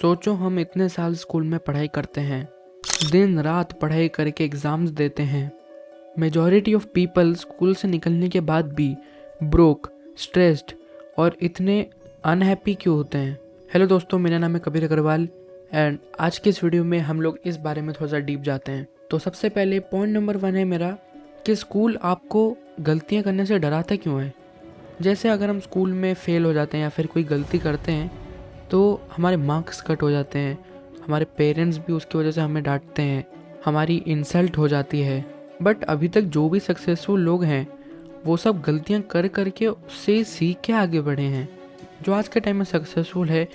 सोचो हम इतने साल स्कूल में पढ़ाई करते हैं, दिन रात पढ़ाई करके एग्ज़ाम्स देते हैं। मेजॉरिटी ऑफ पीपल स्कूल से निकलने के बाद भी ब्रोक, स्ट्रेस्ड और इतने अनहैप्पी क्यों होते हैं। हेलो दोस्तों, मेरा नाम है कबीर अग्रवाल एंड आज के इस वीडियो में हम लोग इस बारे में थोड़ा सा डीप जाते हैं। तो सबसे पहले पॉइंट नंबर 1 है मेरा कि स्कूल आपको गलतियाँ करने से डराता क्यों है। जैसे अगर हम स्कूल में फ़ेल हो जाते हैं या फिर कोई गलती करते हैं तो हमारे मार्क्स कट हो जाते हैं, हमारे पेरेंट्स भी उसकी वजह से हमें डांटते हैं, हमारी इंसल्ट हो जाती है। बट अभी तक जो भी सक्सेसफुल लोग हैं वो सब गलतियां कर करके उससे सीख के आगे बढ़े हैं। जो आज के टाइम में सक्सेसफुल है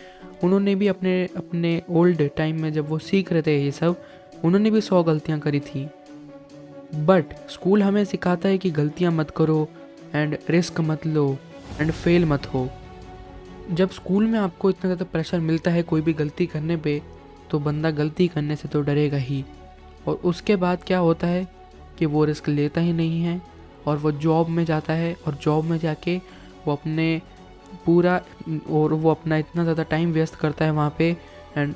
उन्होंने भी अपने अपने ओल्ड टाइम में जब वो सीख रहे थे ये सब, उन्होंने भी 100 गलतियां करी थी। बट स्कूल हमें सिखाता है कि गलतियां मत करो एंड रिस्क मत लो एंड फेल मत हो। जब स्कूल में आपको इतना ज़्यादा प्रेशर मिलता है कोई भी गलती करने पे, तो बंदा गलती करने से तो डरेगा ही। और उसके बाद क्या होता है कि वो रिस्क लेता ही नहीं है और वो जॉब में जाता है और जॉब में जाके वो अपना इतना ज़्यादा टाइम वेस्ट करता है वहाँ पे एंड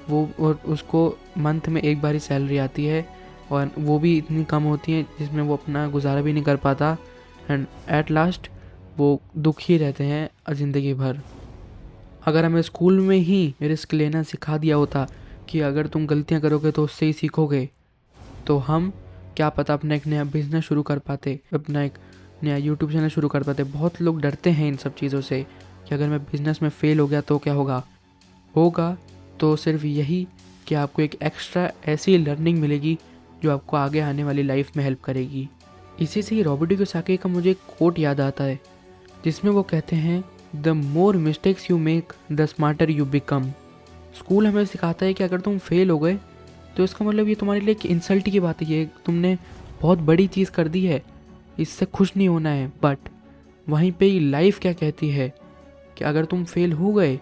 उसको मंथ में एक बार ही सैलरी आती है और वो भी इतनी कम होती है जिसमें वो अपना गुजारा भी नहीं कर पाता एंड एट लास्ट वो दुखी रहते हैं ज़िंदगी भर। अगर हमें स्कूल में ही रिस्क लेना सिखा दिया होता कि अगर तुम गलतियां करोगे तो उससे ही सीखोगे, तो हम क्या पता अपना एक नया बिजनेस शुरू कर पाते, अपना एक नया यूट्यूब चैनल शुरू कर पाते। बहुत लोग डरते हैं इन सब चीज़ों से कि अगर मैं बिज़नेस में फ़ेल हो गया तो क्या होगा तो सिर्फ यही कि आपको एक एक्स्ट्रा ऐसी लर्निंग मिलेगी जो आपको आगे आने वाली लाइफ में हेल्प करेगी। इसी से ही रॉबर्ट कियोसाकी का मुझे एक कोट याद आता है जिसमें वो कहते हैं, the more mistakes you make the smarter you become. School हमें सिखाता है कि अगर तुम फेल हो गए तो इसका मतलब ये तुम्हारे लिए एक इंसल्ट की बात है, ये तुमने बहुत बड़ी चीज़ कर दी है, इससे खुश नहीं होना है। बट वहीं पे लाइफ क्या कहती है कि अगर तुम फेल हो गए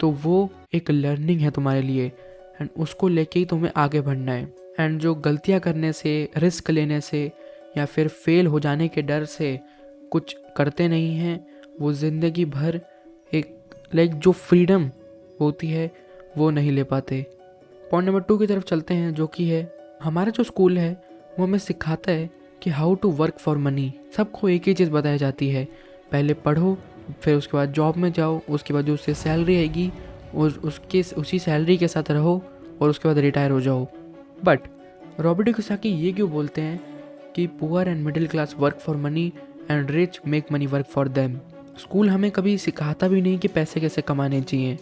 तो वो एक लर्निंग है तुम्हारे लिए एंड उसको लेके ही तुम्हें आगे बढ़ना है। एंड जो गलतियाँ करने से, रिस्क लेने से या फिर फेल हो जाने के डर से कुछ करते नहीं हैं, वो ज़िंदगी भर एक जो फ्रीडम होती है वो नहीं ले पाते। पॉइंट नंबर 2 की तरफ चलते हैं, जो कि है हमारा जो स्कूल है वो हमें सिखाता है कि how to work for money. सबको एक ही चीज़ बताई जाती है, पहले पढ़ो, फिर उसके बाद जॉब में जाओ, उसके बाद जो उससे सैलरी आएगी उसी सैलरी के साथ रहो और उसके बाद रिटायर हो जाओ। बट रॉबर्ट कियोसाकी ये क्यों बोलते हैं कि poor and middle class work for money and rich make money work for them. School हमें कभी सिखाता भी नहीं कि पैसे कैसे कमाने चाहिए,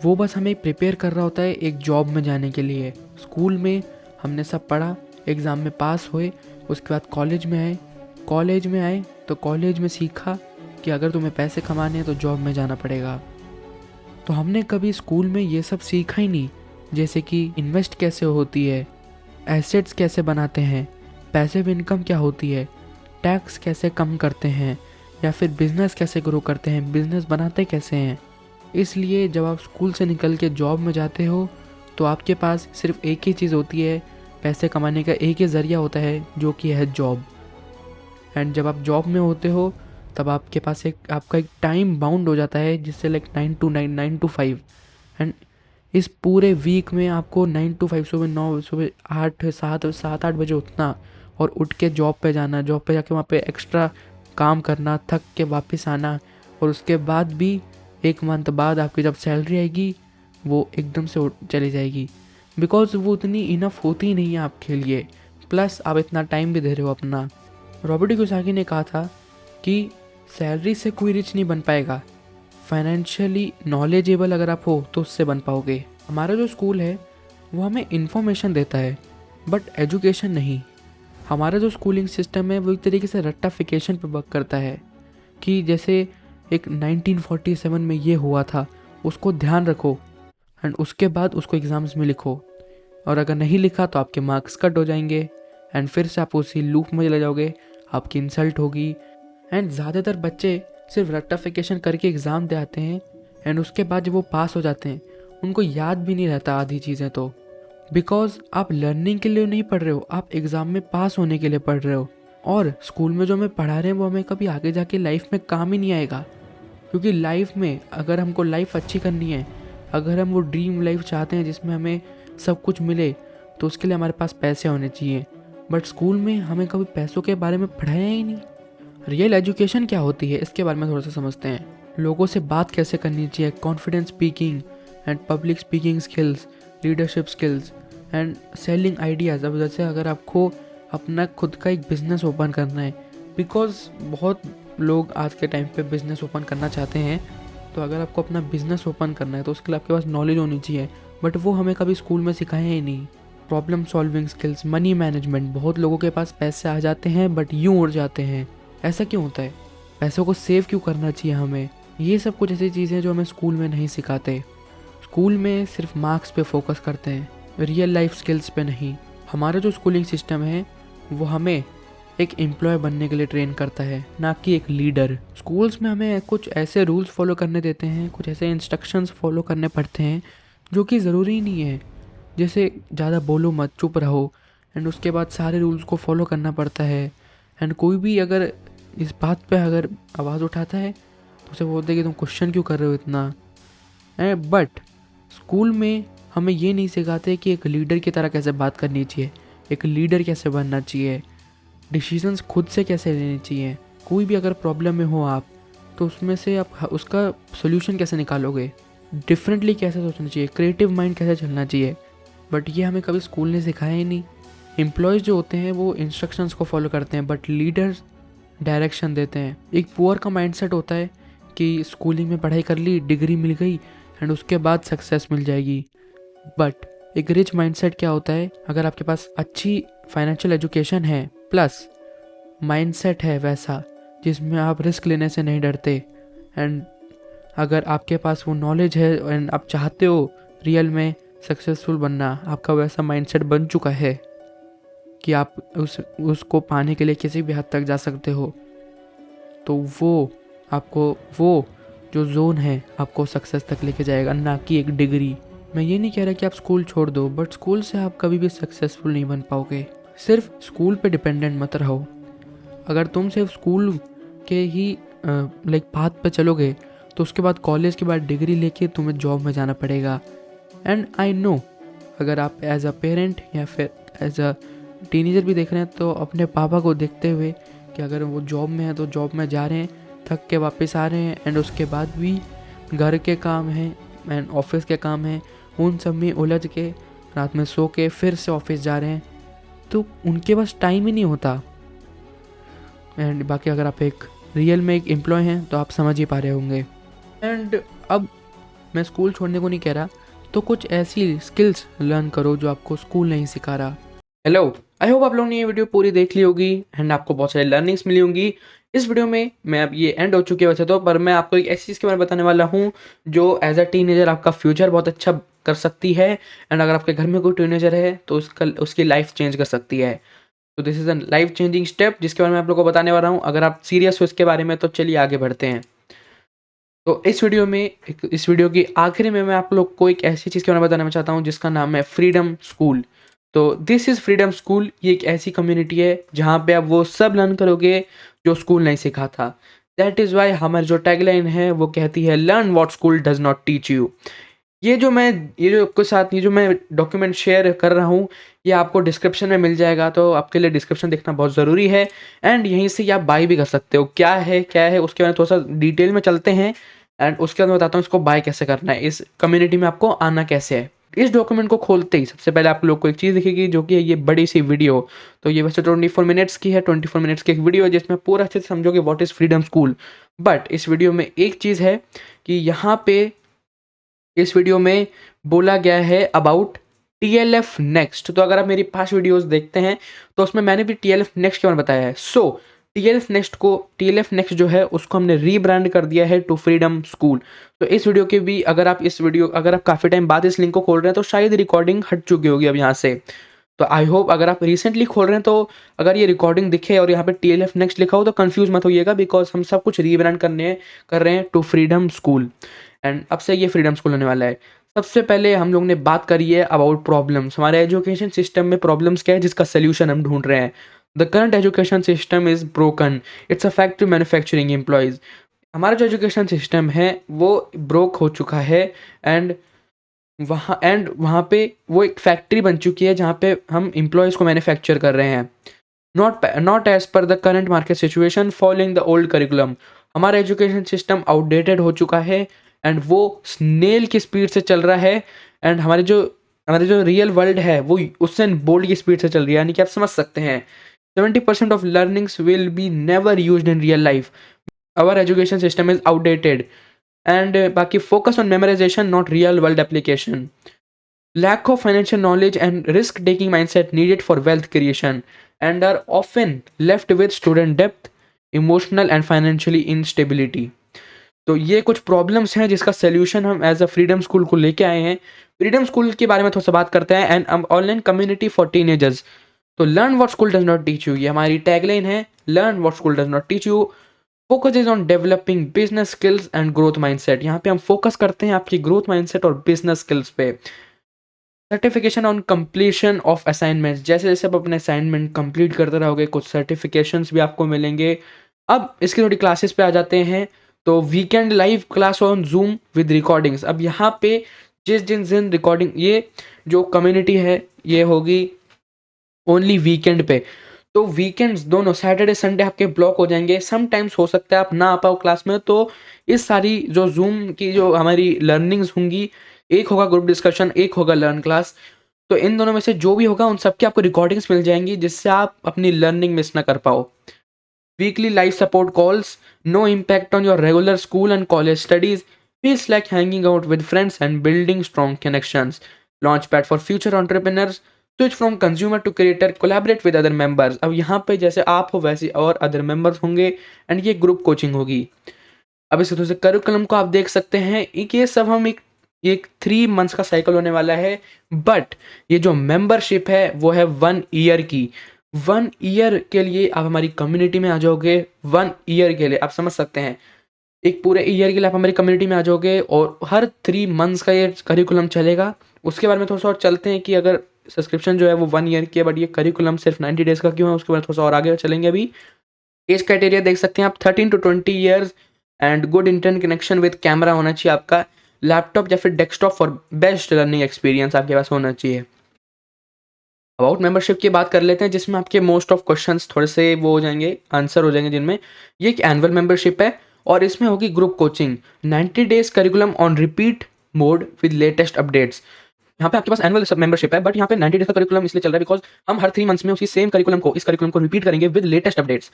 वो बस हमें प्रिपेयर कर रहा होता है एक जॉब में जाने के लिए। स्कूल में हमने सब पढ़ा, एग्ज़ाम में पास हुए, उसके बाद कॉलेज में आए तो कॉलेज में सीखा कि अगर तुम्हें पैसे कमाने हैं तो जॉब में जाना पड़ेगा। तो हमने कभी स्कूल में ये सब सीखा ही नहीं, जैसे कि इन्वेस्ट कैसे होती है, एसेट्स कैसे बनाते हैं, पैसिव इनकम क्या होती है, टैक्स कैसे कम करते हैं, या फिर बिज़नेस कैसे ग्रो करते हैं, बिज़नेस बनाते कैसे हैं। इसलिए जब आप स्कूल से निकल के जॉब में जाते हो तो आपके पास सिर्फ एक ही चीज़ होती है, पैसे कमाने का एक ही ज़रिया होता है जो कि है जॉब। एंड जब आप जॉब में होते हो तब आपके पास आपका एक टाइम बाउंड हो जाता है जिससे 9 to 9, 9 to 5 एंड इस पूरे वीक में आपको 9 to 5 सुबह 9 सुबह 8 7 8 बजे उठना और उठ के जॉब पे जाना, जॉब पे जाके वहाँ पे एक्स्ट्रा काम करना, थक के वापस आना और उसके बाद भी एक मंथ बाद आपकी जब सैलरी आएगी वो एकदम से चली जाएगी, बिकॉज वो उतनी इनफ होती ही नहीं है आपके लिए, प्लस आप इतना टाइम भी दे रहे हो अपना। रॉबर्ट कियोसाकी ने कहा था कि सैलरी से कोई रिच नहीं बन पाएगा, फाइनेंशियली नॉलेजेबल अगर आप हो तो उससे बन पाओगे। हमारा जो स्कूल है वो हमें इन्फॉर्मेशन देता है बट एजुकेशन नहीं। हमारा जो स्कूलिंग सिस्टम है वो एक तरीके से रट्टाफिकेशन पे वर्क करता है कि जैसे एक 1947 में ये हुआ था उसको ध्यान रखो एंड उसके बाद उसको एग्ज़ाम्स में लिखो, और अगर नहीं लिखा तो आपके मार्क्स कट हो जाएंगे एंड फिर से आप उसी लूप में चले जाओगे, आपकी इंसल्ट होगी। एंड ज़्यादातर बच्चे सिर्फ रट्टाफिकेशन करके एग्ज़ाम दे आते हैं एंड उसके बाद जब वो पास हो जाते हैं उनको याद भी नहीं रहता आधी चीज़ें, तो बिकॉज आप लर्निंग के लिए नहीं पढ़ रहे हो, आप एग्ज़ाम में पास होने के लिए पढ़ रहे हो। और स्कूल में जो हमें पढ़ा रहे हैं वो हमें कभी आगे जाके लाइफ में काम ही नहीं आएगा, क्योंकि लाइफ में अगर हमको लाइफ अच्छी करनी है, अगर हम वो ड्रीम लाइफ चाहते हैं जिसमें हमें सब कुछ मिले, तो उसके लिए हमारे पास पैसे होने चाहिए। बट स्कूल में हमें कभी पैसों के बारे में पढ़ाया ही नहीं। रियल एजुकेशन क्या होती है, इसके बारे में थोड़ा सा समझते हैं। लोगों से बात कैसे करनी चाहिए, confidence speaking and public speaking skills, leadership skills and selling ideas. अब जैसे अगर आपको अपना खुद का एक बिज़नेस ओपन करना है, बिकॉज बहुत लोग आज के टाइम पे बिज़नेस ओपन करना चाहते हैं, तो अगर आपको अपना बिज़नेस ओपन करना है तो उसके लिए आपके पास नॉलेज होनी चाहिए, बट वो हमें कभी स्कूल में सिखाया ही नहीं। Problem solving skills, money management, बहुत लोगों के पास पैसे आ जाते हैं बट यूँ उड़ जाते हैं। ऐसा क्यों होता है? पैसों को सेव क्यों करना चाहिए हमें? ये सब कुछ ऐसी चीज़ें जो हमें स्कूल में नहीं सिखाते। स्कूल में सिर्फ मार्क्स पे फोकस करते हैं, रियल लाइफ स्किल्स पे नहीं। हमारा जो स्कूलिंग सिस्टम है वो हमें एक एम्प्लॉय बनने के लिए ट्रेन करता है, ना कि एक लीडर। स्कूल्स में हमें कुछ ऐसे रूल्स फॉलो करने देते हैं, कुछ ऐसे इंस्ट्रक्शंस फॉलो करने पड़ते हैं जो कि ज़रूरी नहीं है। जैसे ज़्यादा बोलो मत, चुप रहो, एंड उसके बाद सारे रूल्स को फॉलो करना पड़ता है। एंड कोई भी अगर इस बात पे अगर आवाज़ उठाता है तो उसे बोलते हैं कि तुम क्वेश्चन क्यों कर रहे हो इतना। बट स्कूल में हमें ये नहीं सिखाते कि एक लीडर की तरह कैसे बात करनी चाहिए, एक लीडर कैसे बनना चाहिए, डिसीजंस खुद से कैसे लेने चाहिए। कोई भी अगर प्रॉब्लम में हो आप, तो उसमें से आप उसका सोल्यूशन कैसे निकालोगे, डिफरेंटली कैसे सोचना चाहिए, क्रिएटिव माइंड कैसे चलना चाहिए। बट ये हमें कभी स्कूल ने सिखाया ही नहीं। एम्प्लॉयज़ जो होते हैं वो इंस्ट्रक्शंस को फॉलो करते हैं, बट लीडर्स डायरेक्शन देते हैं। एक पुअर का माइंडसेट होता है कि स्कूलिंग में पढ़ाई कर ली, डिग्री मिल गई एंड उसके बाद सक्सेस मिल जाएगी। बट एक रिच माइंडसेट क्या होता है, अगर आपके पास अच्छी फाइनेंशियल एजुकेशन है प्लस माइंडसेट है वैसा जिसमें आप रिस्क लेने से नहीं डरते, एंड अगर आपके पास वो नॉलेज है एंड आप चाहते हो रियल में सक्सेसफुल बनना, आपका वैसा माइंडसेट बन चुका है कि आप उसको पाने के लिए किसी भी हद तक जा सकते हो, तो वो जो जोन है आपको सक्सेस तक लेके जाएगा, ना कि एक डिग्री। मैं ये नहीं कह रहा कि आप स्कूल छोड़ दो, बट स्कूल से आप कभी भी सक्सेसफुल नहीं बन पाओगे। सिर्फ स्कूल पे डिपेंडेंट मत रहो। अगर तुम सिर्फ स्कूल के ही पाथ पे चलोगे तो उसके बाद कॉलेज के बाद डिग्री लेके तुम्हें जॉब में जाना पड़ेगा। एंड आई नो, अगर आप एज अ पेरेंट या फिर एज अ टीनेजर भी देख रहे हैं तो अपने पापा को देखते हुए कि अगर वो जॉब में है तो जॉब में जा रहे हैं, थक के वापस आ रहे हैं, एंड उसके बाद भी घर के काम हैं एंड ऑफिस के काम हैं, उन सब में उलझ के रात में सो के फिर से ऑफिस जा रहे हैं, तो उनके पास टाइम ही नहीं होता। एंड बाकी अगर आप एक रियल में एक एम्प्लॉय हैं तो आप समझ ही पा रहे होंगे। एंड अब मैं स्कूल छोड़ने को नहीं कह रहा, तो कुछ ऐसी स्किल्स लर्न करो जो आपको स्कूल नहीं सिखा रहा। हेलो, आई होप आप लोगों ने ये वीडियो पूरी देख ली होगी एंड आपको बहुत सारी लर्निंग्स मिली होंगी। इस वीडियो में मैं अब ये एंड हो चुकी है वैसे तो, पर मैं आपको एक ऐसी चीज़ के बारे में बताने वाला हूँ जो एज अ टीनेजर आपका फ्यूचर बहुत अच्छा कर सकती है, एंड अगर आपके घर में कोई टीनेजर है तो उसकी लाइफ चेंज कर सकती है। तो this is a life changing step जिसके बारे में आप लोगों को बताने वाला हूँ। अगर आप सीरियस हो इसके बारे में तो चलिए आगे बढ़ते हैं। तो इस वीडियो की आखिरी में मैं आप लोग को एक ऐसी चीज़ के बारे में बताना चाहता हूँ जिसका नाम है फ्रीडम स्कूल। तो दिस इज़ फ्रीडम स्कूल। ये एक ऐसी कम्युनिटी है जहाँ पे आप वो सब लर्न करोगे जो स्कूल नहीं सिखा था। दैट इज़ वाई हमारी जो टैगलाइन है वो कहती है learn what school does not teach you. ये जो मैं डॉक्यूमेंट शेयर कर रहा हूँ ये आपको डिस्क्रिप्शन में मिल जाएगा, तो आपके लिए डिस्क्रिप्शन देखना बहुत ज़रूरी है। एंड यहीं से आप बाय भी कर सकते हो। क्या है उसके बारे में थोड़ा सा डिटेल में चलते हैं, एंड उसके बाद मैं बताता हूँ इसको बाय कैसे करना है, इस कम्युनिटी में आपको आना कैसे है। इस डॉक्यूमेंट को खोलते ही सबसे पहले आप लोग को एक चीज़ दिखेगी जो कि है ये बड़ी सी वीडियो। तो ये वैसे 24 मिनट्स की है, 24 मिनट्स की एक वीडियो है जिसमें पूरा अच्छे से समझोगे what is freedom school. But इस वीडियो में एक चीज़ है कि यहाँ पे इस वीडियो में बोला गया है अबाउट TLF नेक्स्ट। तो अगर आप मेरी पास्ट वीडियोस देखते हैं तो उसमें मैंने भी TLF नेक्स्ट के बारे में बताया है। सो TLF नेक्स्ट जो है उसको हमने रीब्रांड कर दिया है टू फ्रीडम स्कूल। तो इस वीडियो के भी अगर आप काफ़ी टाइम बाद इस लिंक को खोल रहे हैं तो शायद रिकॉर्डिंग हट चुकी होगी अब यहाँ से। तो आई होप अगर आप रिसेंटली खोल रहे हैं तो अगर ये रिकॉर्डिंग दिखे और यहाँ पे TLF नेक्स्ट लिखा हो तो कंफ्यूज मत होइएगा, बिकॉज हम सब कुछ रीब्रांड कर रहे हैं टू फ्रीडम स्कूल। एंड अब से ये फ्रीडम स्कूल होने वाला है। सबसे पहले हम लोग ने बात करी है अबाउट प्रॉब्लम्स। हमारे एजुकेशन सिस्टम में प्रॉब्लम्स क्या है जिसका सोल्यूशन हम ढूंढ रहे हैं। The current education system is broken, it's a factory manufacturing employees. हमारा जो एजुकेशन सिस्टम है वो ब्रोक हो चुका है, एंड वहाँ पे वो एक फैक्ट्री बन चुकी है जहाँ पे हम एम्प्लॉयज़ को मैन्युफैक्चर कर रहे हैं। Not as per the current market situation following the old curriculum. हमारा एजुकेशन सिस्टम आउटडेटेड हो चुका है एंड वो स्नेल की स्पीड से चल रहा है एंड हमारे जो रियल वर्ल्ड है वो उससे बोल्ट की स्पीड से चल रही है, यानी कि आप समझ सकते हैं 70% of learnings will be never used in real life. Our education system is outdated and बाकी focus on memorization not real world application. Lack of financial knowledge and risk taking mindset needed for wealth creation and are often left with student debt, emotional and financially instability। तो ये कुछ problems हैं जिसका solution हम as a freedom school को लेके आए हैं। फ्रीडम स्कूल के बारे में थोड़ा सा बात करते हैं and online community for teenagers. तो learn what school does not teach you, ये हमारी टैगलाइन है, learn what school does not teach you. Focus is on developing business skills and growth mindset. यहाँ पे हम फोकस करते हैं आपकी ग्रोथ माइंडसेट और बिजनेस स्किल्स पे। Certification on completion of assignments, जैसे जैसे आप अपने असाइनमेंट कंप्लीट करते रहोगे कुछ सर्टिफिकेशंस भी आपको मिलेंगे। अब इसकी थोड़ी क्लासेस पे आ जाते हैं। तो weekend live class on zoom with recordings. अब यहाँ पे जिस जिन जिन रिकॉर्डिंग, ये जो कम्युनिटी है ये होगी ओनली वीकेंड पे। तो वीकेंड्स दोनों सैटरडे संडे आपके ब्लॉक हो जाएंगे। समटाइम्स हो सकता है आप ना आ पाओ क्लास में, तो इस सारी जो जूम की जो हमारी लर्निंग्स होंगी, एक होगा ग्रुप डिस्कशन, एक होगा लर्न क्लास। तो इन दोनों में से जो भी होगा उन सबकी आपको रिकॉर्डिंग्स मिल जाएंगी जिससे आप अपनी लर्निंग मिस ना कर पाओ। Weekly life support calls, no impact on your regular school and college studies, feels like hanging out with friends and building strong connections. Launchpad for future entrepreneurs, switch from consumer to creator, collaborate with other members। अब यहाँ पे जैसे आप हो वैसे और other members होंगे and ये ग्रुप कोचिंग होगी। अब इसके थोड़े से करिकुलम को आप देख सकते हैं, एक ये सब हम एक 3 मंथ्स का साइकिल होने वाला है। बट ये जो मेंबरशिप है वो है 1 ईयर की। 1 ईयर के लिए आप हमारी कम्युनिटी में आ जाओगे। 1 ईयर के लिए आप समझ सकते हैं, एक पूरे ईयर के लिए आप हमारी कम्युनिटी में आ जाओगे और हर 3 मंथ्स का ये करिकुलम चलेगा। उसके बारे में थोड़ा सा और चलते हैं कि अगर सब्सक्रिप्शन जो है वो 1 ईयर की है बट ये करिकुलम सिर्फ 90 डेज़ का क्यों है, उसके बारे में थोड़ा सा और आगे चलेंगे। अभी एज क्राइटेरिया देख सकते हैं आप 13 to 20 years and good internet connection with camera होना चाहिए आपका। लैपटॉप या फिर desktop for best learning experience आपके पास होना चाहिए। अबाउट मेंबरशिप की बात कर लेते हैं जिसमें आपके मोस्ट ऑफ क्वेश्चंस थोड़े से वो हो जाएंगे, आंसर हो जाएंगे जिनमें। ये एक एनुअल मेंबरशिप है और इसमें होगी group coaching, 90 days curriculum on repeat mode with latest updates. यहाँ पे आपके पास एनुअल मेंबरशिप है बट यहाँ पे 90 डेज का करिकुलम इसलिए चल रहा है बिकॉज हम हर 3 मंथ्स में उसी सेम करिकुलम को रिपीट करेंगे विद लेटेस्ट अपडेट्स।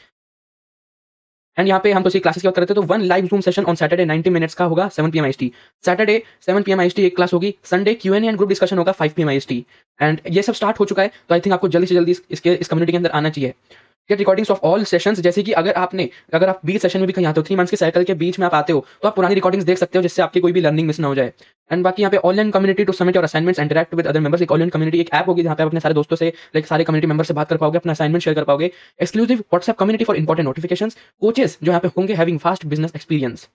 एंड यहाँ पे हम तो क्लासेस की बात करते हैं तो 1 live zoom session on Saturday 90 minutes का होगा 7 PM IST। Saturday 7 PM IST एक क्लास होगी। Sunday Q&A and group discussion होगा 5 PM IST। एंड ये सब स्टार्ट हो चुका है तो आई थिंक आपको जल्दी से जल्दी इस कम्युनिटी के अंदर आना चाहिए। Get recordings of all sessions, जैसे कि अगर आप बीच सेशन में भी कहीं आते हो, 3 मंथ्स के साइकिल के बीच में आप आते हो तो आप पुरानी रिकॉर्डिंग्स देख सकते हो जिससे आपकी कोई भी लर्निंग मिस ना हो जाए। एंड बाकी यहाँ पे online community to submit your assignments, interact with other members. एक ऑनलाइन कम्युनिटी, एक ऐप होगी जहाँ पे आप अपने सारे दोस्तों से, लाइक सारे कम्युनिटी मेंबर से बात कर पाओगे, अपना असाइनमेंट शेयर कर पाओगे। Exclusive WhatsApp community for important notifications, coaches जो यहाँ पे होंगे हैविंग फास्ट बिजनेस एक्सपीरियंस।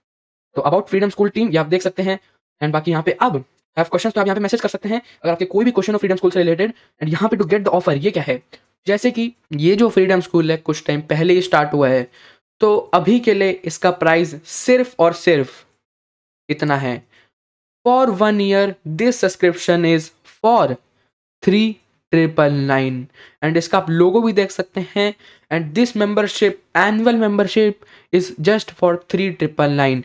तो अबाउट फ्रीडम स्कूल टीम ये आप देख सकते हैं। एंड बाकी यहाँ पे अब हैव क्वेश्चंस तो आप यहाँ पे मैसेज कर सकते हैं अगर आपके कोई भी क्वेश्चन हो फ्रीडम स्कूल से रिलेटेड। एंड यहाँ पे टू गेट द ऑफर, ये क्या है, जैसे कि ये जो फ्रीडम स्कूल है कुछ टाइम पहले ही स्टार्ट हुआ है तो अभी के लिए इसका प्राइस सिर्फ और सिर्फ इतना है। For 1 year this subscription is for 3,999 and इसका आप लोगो भी देख सकते हैं। And this membership, annual membership is just for 3,999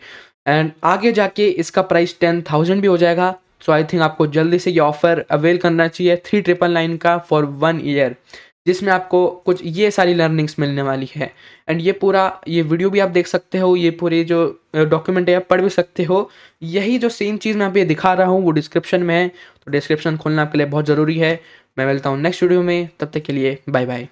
and आगे जाके इसका प्राइस 10,000 भी हो जाएगा। सो आई थिंक आपको जल्दी से ये ऑफर अवेल करना चाहिए 3,999 का फॉर 1 ईयर, जिसमें आपको कुछ ये सारी लर्निंग्स मिलने वाली है। एंड ये वीडियो भी आप देख सकते हो, ये पूरे जो डॉक्यूमेंट है आप पढ़ भी सकते हो। यही जो सेम चीज़ मैं अभी दिखा रहा हूँ वो डिस्क्रिप्शन में है, तो डिस्क्रिप्शन खोलना आपके लिए बहुत ज़रूरी है। मैं मिलता हूँ नेक्स्ट वीडियो में, तब तक के लिए बाय बाय।